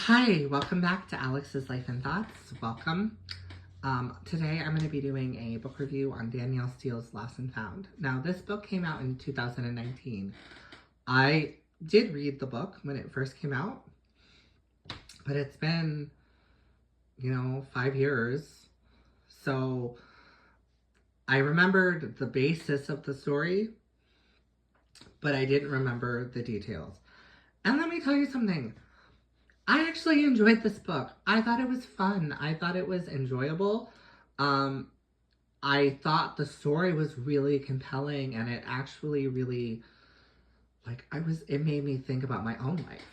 Hi, welcome back to Alex's Life and Thoughts. Welcome. Today I'm going to be doing a book review on Danielle Steel's Lost and Found. Now, this book came out in 2019. I did read the book when it first came out, but it's been, 5 years. So I remembered the basis of the story, but I didn't remember the details. And let me tell you something. I actually enjoyed this book. I thought it was fun. I thought it was enjoyable. I thought the story was really compelling, and it actually really, it made me think about my own life,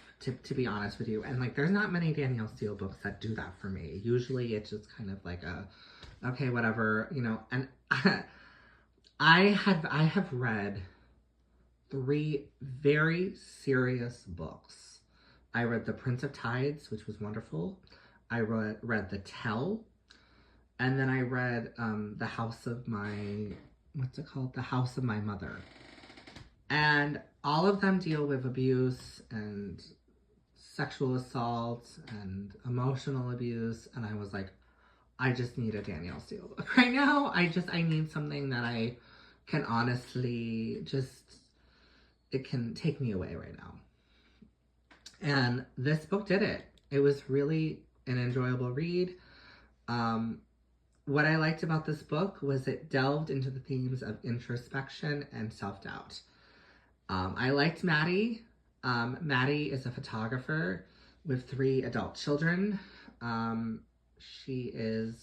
to be honest with you. And there's not many Danielle Steel books that do that for me. Usually it's just kind of like okay, whatever, and I have read 3 very serious books. I read The Prince of Tides, which was wonderful. I read The Tell. And then I read The House of My, what's it called? The House of My Mother. And all of them deal with abuse and sexual assault and emotional abuse. And I was like, I just need a Danielle Steel book right now. I need something that I can honestly it can take me away right now. And this book did it. It was really an enjoyable read. What I liked about this book was it delved into the themes of introspection and self-doubt. I liked Maddie. Maddie is a photographer with 3 adult children. She is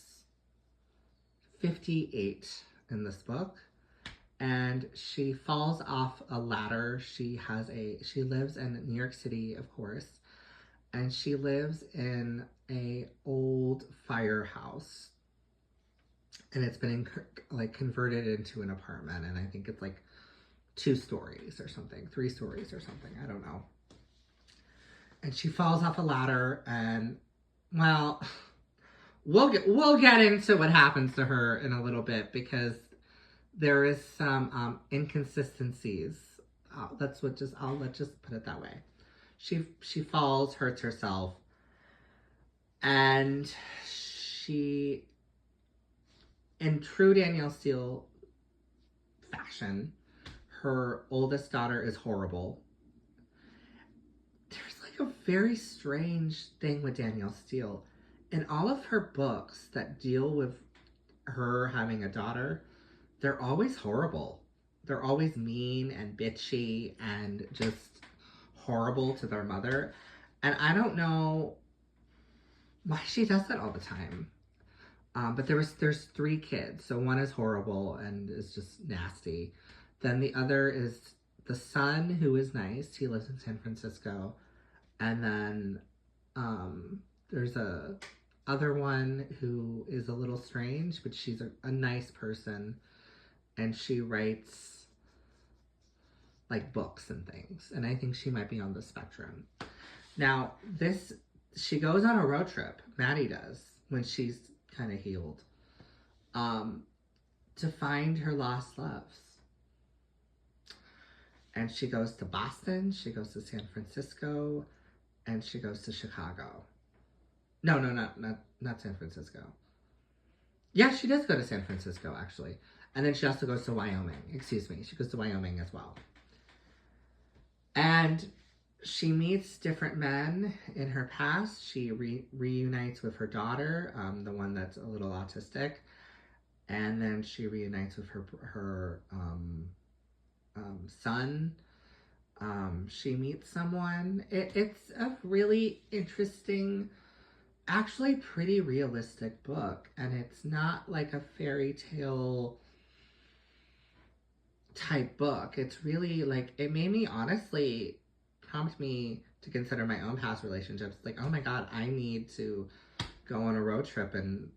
58 in this book. And she falls off a ladder. She lives in New York City, of course, and she lives in a old firehouse, and it's been converted into an apartment, and I think it's 2 stories or something, 3 stories or something, I don't know. And she falls off a ladder, and well, we'll get into what happens to her in a little bit, because there is some inconsistencies. Let's just put it that way. She falls, hurts herself, and she, in true Danielle Steel fashion, her oldest daughter is horrible. There's a very strange thing with Danielle Steel. In all of her books that deal with her having a daughter, they're always horrible. They're always mean and bitchy and just horrible to their mother. And I don't know why she does that all the time. But there's 3 kids. So one is horrible and is just nasty. Then the other is the son, who is nice. He lives in San Francisco. And then there's a other one who is a little strange, but she's a nice person. And she writes books and things. And I think she might be on the spectrum. Now, she goes on a road trip, Maddie does, when she's kind of healed, to find her lost loves. And she goes to Boston, she goes to San Francisco, and she goes to Chicago. No, not San Francisco. Yeah, she does go to San Francisco, actually. And then she also goes to Wyoming. Excuse me. She goes to Wyoming as well. And she meets different men in her past. She reunites with her daughter, the one that's a little autistic. And then she reunites with her son. She meets someone. It's a really interesting, actually pretty realistic book. And it's not like a fairy tale type book. It's really it made me honestly prompt me to consider my own past relationships. Oh my god, I need to go on a road trip and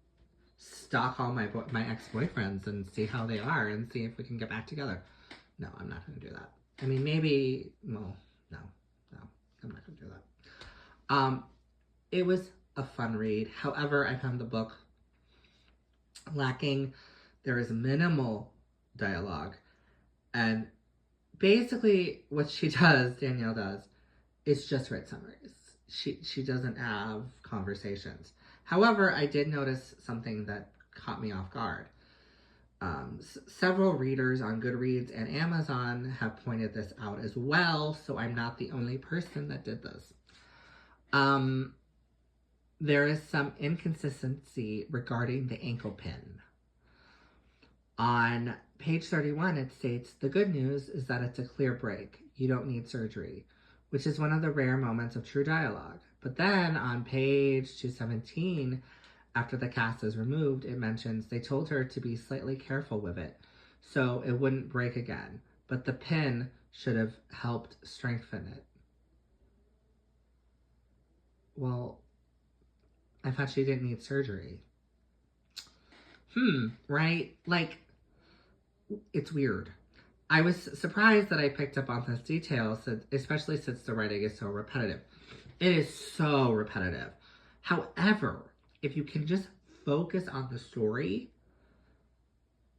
stalk all my ex-boyfriends and see how they are and see if we can get back together. No, I'm not going to do that. I mean, maybe, well, no, I'm not going to do that. It was a fun read. However, I found the book lacking. There is minimal dialogue. And basically what Danielle does, is just write summaries. she doesn't have conversations. However, I did notice something that caught me off guard. Several readers on Goodreads and Amazon have pointed this out as well, so I'm not the only person that did this. There is some inconsistency regarding the ankle pin. On page 31, it states, the good news is that it's a clear break. You don't need surgery, which is one of the rare moments of true dialogue. But then on page 217, after the cast is removed, it mentions they told her to be slightly careful with it so it wouldn't break again, but the pin should have helped strengthen it. Well, I thought she didn't need surgery. Right? Like, it's weird. I was surprised that I picked up on this detail, especially since the writing is so repetitive. It is so repetitive. However, if you can just focus on the story,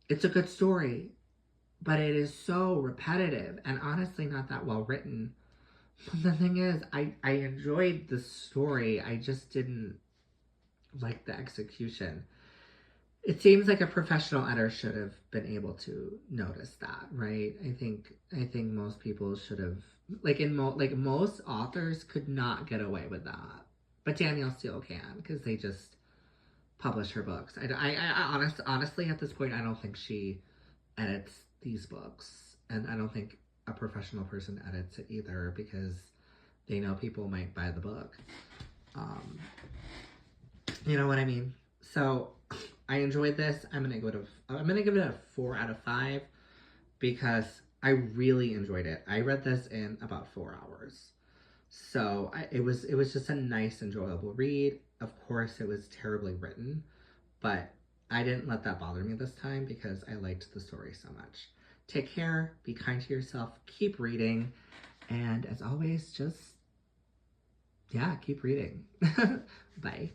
it's a good story, but it is so repetitive and honestly not that well written. But the thing is, I enjoyed the story. I just didn't like the execution. It seems like a professional editor should have been able to notice that, right? I think most people should have, most authors could not get away with that, but Danielle Steel can because they just publish her books. Honestly, at this point, I don't think she edits these books, and I don't think a professional person edits it either because they know people might buy the book. You know what I mean? So I enjoyed this. I'm gonna give it a 4 out of 5 because I really enjoyed it. I read this in about 4 hours. So it was just a nice, enjoyable read. Of course, it was terribly written, but I didn't let that bother me this time because I liked the story so much. Take care, be kind to yourself, keep reading, and as always, just, yeah, keep reading. Bye.